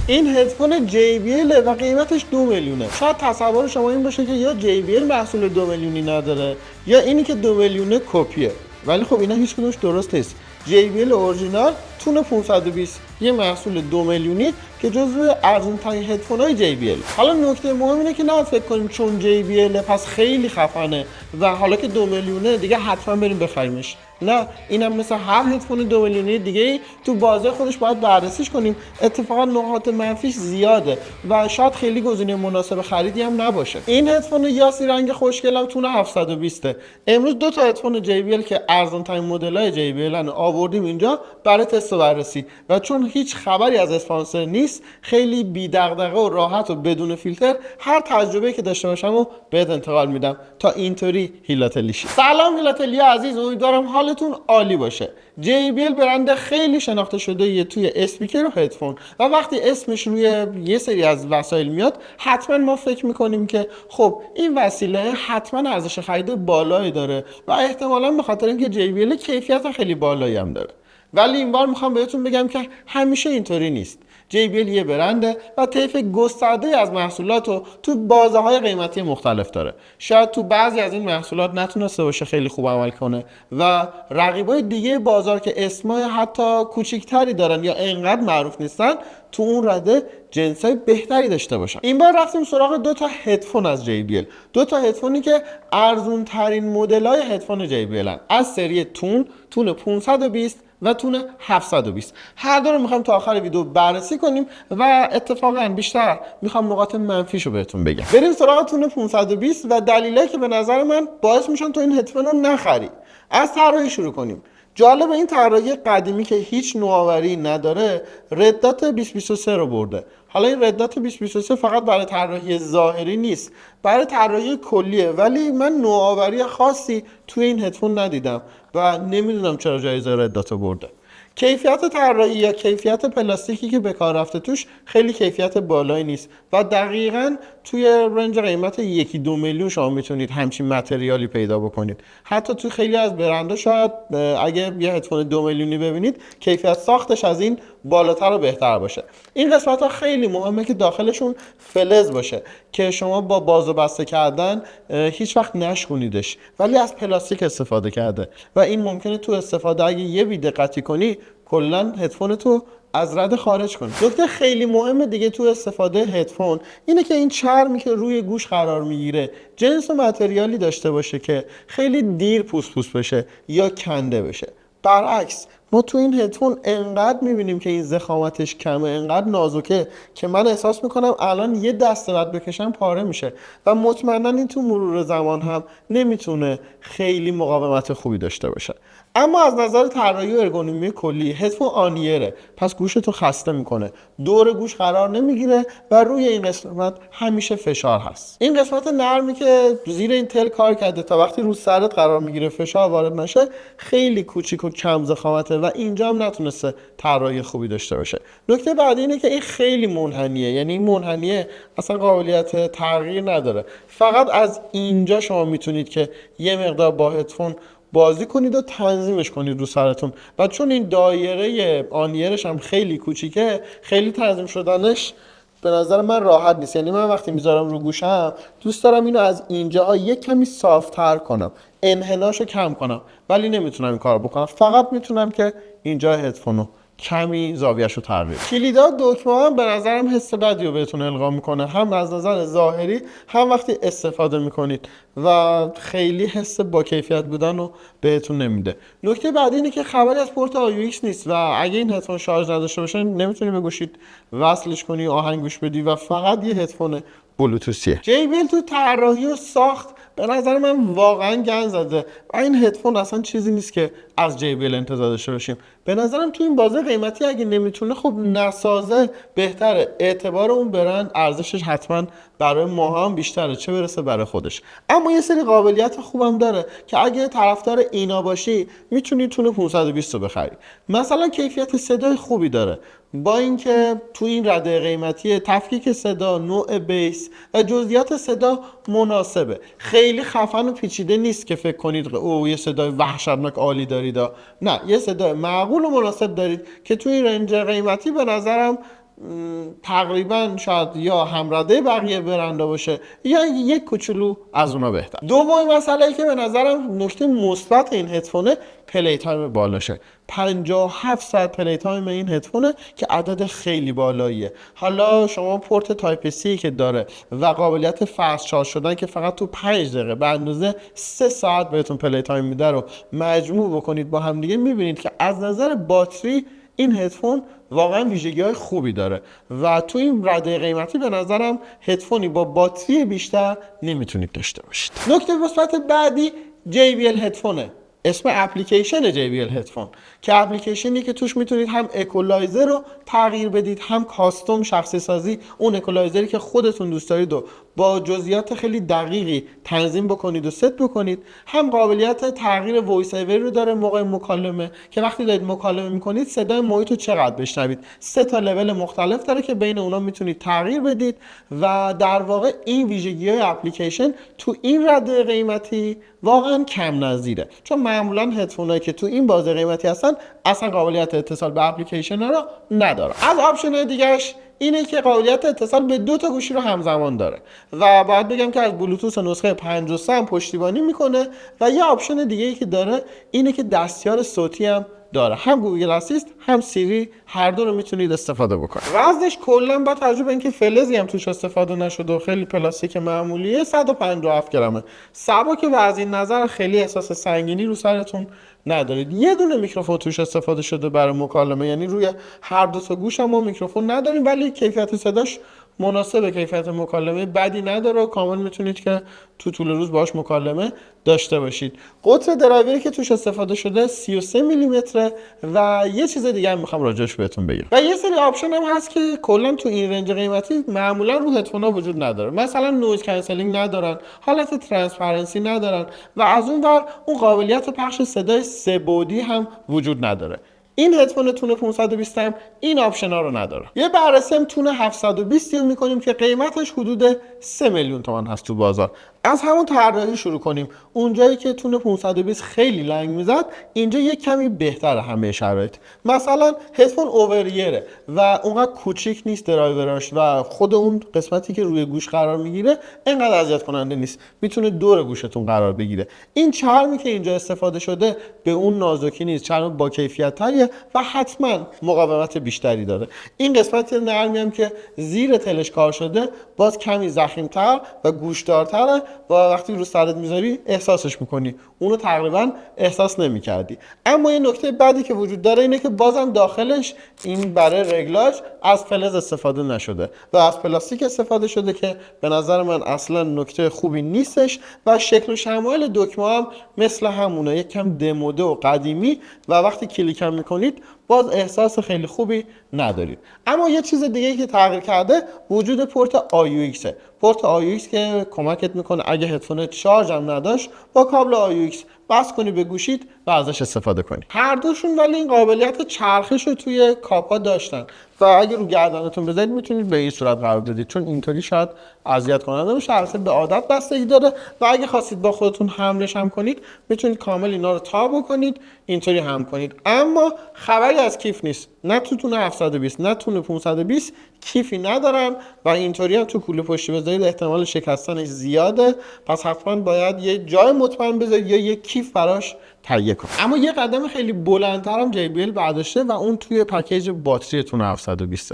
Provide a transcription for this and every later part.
این هدفون JBL و قیمتش 2 میلیونه. شاید تصور شما این باشه که یا JBL محصول 2 میلیونی نداره یا اینی که 2 میلیونه کپیه، ولی خب اینا هیچ کدومش درست نیست. JBL اورجینال تون 520 یه محصول 2 میلیونی که جزو ارزون ترین هدفون های JBL. حالا نکته مهم اینه که نه فکر کنیم چون JBL پس خیلی خفنه و حالا که 2 میلیونه دیگه حتما بریم بخریمش. نه، اینم مثل هر هدفون 2 میلیونی دیگه تو بازار خودش باید بررسیش کنیم. اتفاقا نقاط منفیش زیاده و شاید خیلی گزینه مناسب خریدی هم نباشه. این هدفون یاسی رنگ خوشگلم تون 720. امروز دو تا هدفون JBL که ارزان ترین مدل‌های JBL آوردیم اینجا برای تست و بررسی و چون هیچ خبری از اسپانسر نیست خیلی بی دغدغه و راحت و بدون فیلتر هر تجربه‌ای که داشته باشم رو بهت انتقال میدم تا اینطوری هیلاتلی شی. سلام هیلاتلی عزیز، امیدوارم حالتون عالی باشه. JBL برند خیلی شناخته شده یه توی اسپیکر و هدفون و وقتی اسمش روی یه سری از وسایل میاد حتما ما فکر میکنیم که خب این وسیله حتما ارزش خرید بالایی داره و احتمالاً به خاطر اینکه JBL کیفیت خیلی بالایی هم داره. ولی این بار میخوام بهتون بگم که همیشه اینطوری نیست. JBL یه برنده و طیف گسترده از محصولات رو تو بازه‌های قیمتی مختلف داره. شاید تو بعضی از این محصولات نتونسته باشه خیلی خوب عمل کنه و رقیبای دیگه بازار که اسمای حتی کوچیک‌تری دارن یا انقدر معروف نیستن تو اون رده جنسای بهتری داشته باشن. این بار رفتیم سراغ دو تا هدفون از JBL. دو تا هدفونی که ارزون ترین مدل‌های هدفون JBL هن. از سری تون 520 و تون 720. هر دو رو میخوام تا آخر ویدیو بررسی کنیم و اتفاقا بیشتر میخوام نقاط منفیشو بهتون بگم. بریم سراغ تون 520 و دلایلی که به نظر من باعث میشن تو این هدفون رو نخری. از طراحی شروع کنیم. جالب این طراحی قدیمی که هیچ نوآوری نداره ردات 2023 رو برده. حالا این ردات 2023 فقط برای طراحی ظاهری نیست، برای طراحی کلیه، ولی من نوآوری خاصی توی این هدفون ندیدم و نمیدونم چرا جایزه ردات رو برده. کیفیت طراحی یا کیفیت پلاستیکی که به کار رفته توش خیلی کیفیت بالایی نیست و دقیقاً توی رنج قیمت 1-2 میلیون شما میتونید همچین متریالی پیدا بکنید. حتی توی خیلی از برندها شاید اگه یه هدفون 2 میلیونی ببینید کیفیت ساختش از این بالاتر و بهتر باشه. این قسمت ها خیلی مهمه که داخلشون فلز باشه که شما با باز و بسته کردن هیچ وقت نشکونیدش، ولی از پلاستیک استفاده کرده و این ممکنه تو استفاده اگه یه بی‌دقتی کنی کلا هدفون تو از رد خارج کنی. نکته خیلی مهمه دیگه تو استفاده هدفون اینه که این چرمی که روی گوش قرار میگیره جنس و متریالی داشته باشه که خیلی دیر پوست بشه یا کنده بشه. برعکس ما تو این هدفون انقدر میبینیم که این ضخامتش کمه، انقدر نازکه که من احساس میکنم الان یه دسته بعد بکشم پاره میشه و مطمئنا این تو مرور زمان هم نمیتونه خیلی مقاومت خوبی داشته باشه. اما از نظر طراحی و ارگونومی کلی هدفون آنیره، پس گوشتو خسته میکنه، دور گوش قرار نمیگیره و روی این قسمت همیشه فشار هست. این قسمت نرمی که زیر این تل کار کرده تا وقتی رو سرت قرار میگیره فشار وارد نشه خیلی کوچیک و کم ضخامته و اینجا هم نتونسته طراحی خوبی داشته باشه. نکته بعدی اینه که این خیلی منحنیه، یعنی این منحنیه اصلا قابلیت تغییر نداره. فقط از اینجا شما میتونید که یه مقدار با هدفون بازی کنید و تنظیمش کنید رو سرتون و چون این دایره آنیرش هم خیلی کوچیکه خیلی تنظیم شدنش به نظر من راحت نیست. یعنی من وقتی میذارم رو گوشم دوست دارم اینو از اینجا یک کمی صافتر کنم، انحناشو کم کنم، ولی نمیتونم این کارو بکنم. فقط میتونم که اینجا هدفونو کمی زاویه‌شو تغییر. کلیدا دکمه هم به نظرم حس بدی رو بهتون القا میکنه، هم از نظر ظاهری هم وقتی استفاده میکنید و خیلی حس با کیفیت بودن رو بهتون نمیده. نکته بعدی اینه که خبری از پورت AUX نیست و اگه این هدفون شارژ نداشته باشه نمیتونی به گوشیت وصلش کنی، آهنگ گوش بدی و فقط یه هدفون بلوتوثیه. JBL تو طراحی و ساخت به نظر من واقعا گند زده و این هدفون اصلا چیزی نیست که از JBL انتظار داشته باشیم. به نظرم تو این بازه قیمتی اگه نمیتونه خب نسازه بهتره. اعتبار اون برند ارزشش حتما برای ما هم بیشتره، چه برسه برای خودش. اما یه سری قابلیت خوبم داره که اگه طرفدار اینا باشی میتونی تون 520 رو بخری. مثلا کیفیت صدای خوبی داره با اینکه تو این رده قیمتی تفکیک صدا، نوع بیس و جزئیات صدا مناسبه. خیلی خفن و پیچیده نیست که فکر کنید او یه صدای وحشتناک عالی دارید. نه، یه صدای معقول و مناسب دارید که توی رنج قیمتی به نظرم تقریبا شاید یا همرده بقیه برنده باشه یا یک کوچولو از اونا بهتر. دومین مسئله ای که به نظرم نکته مثبت این هدفونه پلی تایم بالاشه. 57 ساعت پلی تایم این هدفونه که عدد خیلی بالاییه. حالا شما پورت تایپ سی که داره و قابلیت فست شارژ شدن که فقط تو 5 دقیقه به اندازه 3 ساعت بهتون پلی تایم میده رو مجموع بکنید با هم دیگه، میبینید که از نظر باتری این هدفون واقعا ویژگی‌های خوبی داره و تو این رده قیمتی به نظرم هدفونی با باتری بیشتر نمیتونید داشته باشید. نکته مثبت بعدی JBL هدفونه. اسم اپلیکیشن JBL هدفون که اپلیکیشنی که توش میتونید هم اکولایزر رو تغییر بدید، هم کاستوم شخصی سازی اون اکولایزری که خودتون دوست دارید و با جزئیات خیلی دقیقی تنظیم بکنید و ست بکنید، هم قابلیت تغییر وایس اوور رو داره موقع مکالمه که وقتی دارید مکالمه میکنید صدای محیط رو چقدر بشنوید. 3 تا لول مختلف داره که بین اونا میتونید تغییر بدید و در واقع این ویژگی‌های اپلیکیشن تو این رده قیمتی واقعا کم نظیره، چون معمولا هدفونایی که تو این بازه قیمتی هستن اصلا قابلیت اتصال به اپلیکیشن ها رو نداره. از آپشن‌های دیگه‌اش اینه که قابلیت اتصال به 2 تا گوشی رو همزمان داره و باید بگم که از بلوتوث نسخه 53 هم پشتیبانی میکنه و یه آپشن دیگه ای که داره اینه که دستیار صوتی هم داره. هم گوگل اسیست هم سیری هر دو رو میتونید استفاده بکنید. وزنش کلا با توجه به اینکه فلزی هم توش استفاده نشده و خیلی پلاستیک معمولیه 157 گرمه. سبک و از این نظر خیلی احساس سنگینی رو سرتون ندارید. یه دونه میکروفون توش استفاده شده برای مکالمه، یعنی روی هر دو تا گوش هم ما میکروفون نداریم، ولی کیفیت صداش مناسب کیفیت مکالمه بدی نداره و کامل میتونید که تو طول روز باهاش مکالمه داشته باشید. قطر درایوری که توش استفاده شده 33 میلیمتره و یه چیز دیگه هم میخوام راجعش بهتون بگم. و یه سری آپشن هم هست که کلا تو این رنج قیمتی معمولا رو هدفونا وجود نداره. مثلا نویز کنسلینگ ندارن، حالت ترانسپرنسی ندارن و از اون ور اون قابلیت پخش صدای 3 بعدی هم وجود نداره. این هدفون تون 520 هم این آپشن ها رو نداره. یه بررسی هم تون 720 میکنیم که قیمتش حدود 3 میلیون تومان هست تو بازار. از همون طراحی شروع کنیم. اونجایی که تون 520 خیلی لنگ میزد، اینجا یک کمی بهتره همه شرایط. مثلا هدفون اووریره و اونقدر کوچیک نیست درایوراش و خود اون قسمتی که روی گوش قرار میگیره اینقدر اذیت کننده نیست. میتونه دور گوشتون قرار بگیره. این چرمی که اینجا استفاده شده به اون نازکی نیست، چرم با کیفیت تریه و حتما مقاومت بیشتری داره. این قسمت نرمی هم که زیر تلش کار شده باز کمی ضخیم‌تر و گوشدارتره و وقتی رو سرت میذاری احساسش میکنی، اونو تقریبا احساس نمیکردی. اما یه نکته بعدی که وجود داره اینه که بازم داخلش این برای رگلاژ از فلز استفاده نشده و از پلاستیک استفاده شده که به نظر من اصلا نکته خوبی نیستش و شکل و شمایل دکمه هم مثل همونه، یک کم دموده و قدیمی و وقتی کلیک هم میکنید باز احساس خیلی خوبی ندارید. اما یه چیز دیگه که تغییر کرده وجود پورت AUX. پورت AUX که کمکت میکنه اگه هدفونت شارژ هم نداشت با کابل AUX بس کنی به گوشید و ازش استفاده کنی. هر دوشون ولی این قابلیت چرخش رو توی کاپا داشتن و اگه رو گردنتون بذارید میتونید به این صورت قرار بدید، چون اینطوری شاید اذیت کننده باشه. البته به عادت بستگی داره و اگه خواستید با خودتون حملش هم کنید میتونید کامل اینا رو تا بکنید اینطوری هم کنید. اما خبری از کیف نیست، نه تو تون 720 نه تون 520 کیفی ندارن و اینطوری هم تو کوله پشتی بذارید احتمال شکستنش زیاده، پس حتما باید یه جای مطمئن بذارید یا یه کیف براش تهیه کنید. اما یه قدم خیلی بلندتر هم JBL برداشته و اون توی پکیج باتری تون 720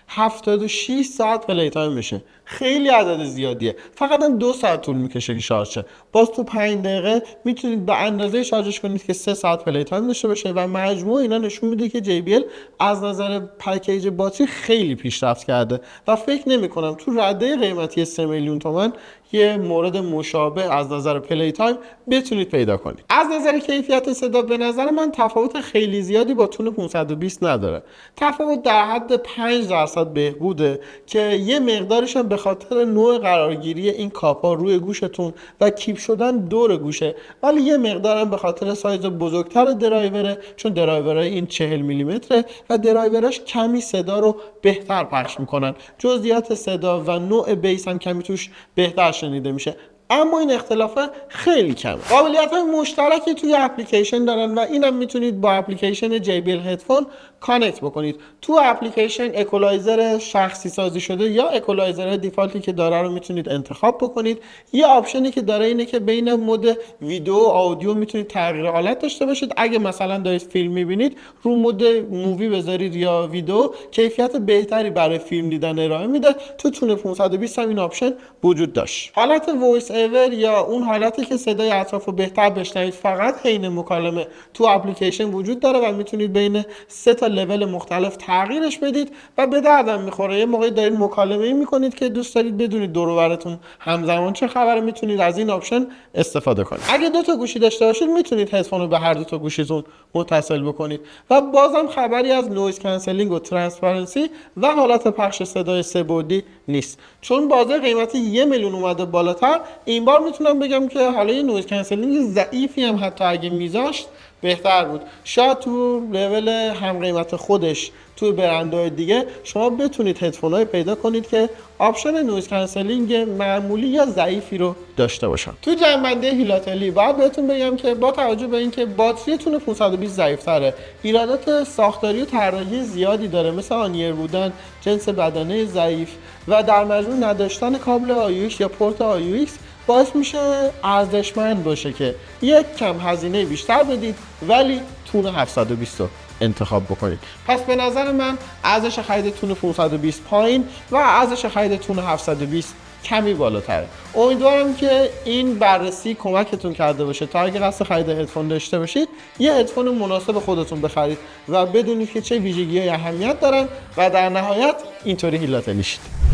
76 ساعت پلی تایم بشه. خیلی عدد زیادیه. فقط هم 2 ساعت طول میکشه که شارژ شه. باز تو 5 دقیقه میتونید به اندازه شارژش کنید که 3 ساعت پلی تایم داشته باشه و مجموع اینا نشون میده که JBL از نظر پکیج باتری خیلی پیشرفت کرده و فکر نمی‌کنم تو رده قیمتی 3 میلیون تومان یه مورد مشابه از نظر پلی تایم بتونید پیدا کنید. از نظر کیفیت صدا به نظر من تفاوت خیلی زیادی با تون 520 نداره. تفاوت در حد 5% بهبوده که یه مقدارش هم به خاطر نوع قرارگیری این کاپا روی گوشتون و کیپ شدن دور گوشه، ولی یه مقدار هم به خاطر سایز بزرگتر درایوره، چون درایورای این 40 میلیمتره و درایوراش کمی صدا رو بهتر پخش میکنن. جزئیات صدا و نوع بیس هم کمی توش بهتر شنیده میشه. اما این اختلاف خیلی کمه. قابلیت‌های مشترکی توی اپلیکیشن دارن و اینم میتونید با اپلیکیشن JBL هدفون کانکت بکنید. تو اپلیکیشن اکولایزر شخصی سازی شده یا اکولایزر دیفالتی که داره رو میتونید انتخاب بکنید. یه آپشنی که داره اینه که بین مود ویدیو و آدیو میتونید تغییر حالت داشته باشید. اگه مثلا دارید فیلم میبینید رو مود مووی بذارید یا ویدیو، کیفیت بهتری برای فیلم دیدن ارائه میده. تو تون 520 هم این آپشن وجود داشت. حالت وایس ایور یا اون حالتی که صدای اطرافو بهتر بشنوید فقط حین مکالمه تو اپلیکیشن وجود داره و میتونید بین 3 تا لول مختلف تغییرش بدید و به دردم میخوره. یه موقعی دارید مکالمه میکنید که دوست دارید بدونید دور و براتون همزمان چه خبره، میتونید از این آپشن استفاده کنید. اگه 2 تا گوشی داشته باشید میتونید هدفون رو به هر 2 تا گوشیتون متصل بکنید و بازم خبری از نویز کنسلینگ و ترانسپرنسی و حالت پخش صدای سه بعدی نیست. چون بازه قیمت 1 میلیون اومده بالاتر، این بار میتونم بگم که حالا یه نویز کنسلینگ ضعیفی هم حتی اگه میذاشت بهتر بود. شاید تو لول هم قیمت خودش تو برندهای دیگه شما بتونید هدفونای پیدا کنید که آپشن نویز کنسلینگ معمولی یا ضعیفی رو داشته باشن. تو جنبنده هیلاتلی باید بهتون بگم که با توجه به اینکه باتریتون 520 ضعیف‌تره، ایرادات ساختاری و طراحی زیادی داره، مثل آنیر بودن، جنس بدنه ضعیف و در مجموع نداشتن کابل آیویکس یا پورت آیویکس باعث میشه ارزشمند باشه که یک کم هزینه بیشتر بدید ولی تون 720 رو انتخاب بکنید. پس به نظر من ارزش خرید تون 520 پایین و ارزش خرید تون 720 کمی بالاتره. امیدوارم که این بررسی کمکتون کرده باشه تا اگه قصد خرید هدفون داشته باشید یه هدفون مناسب خودتون بخرید و بدونید که چه ویژگی‌های اهمیت دارن و در نهایت اینطوری هیلاتلی شید.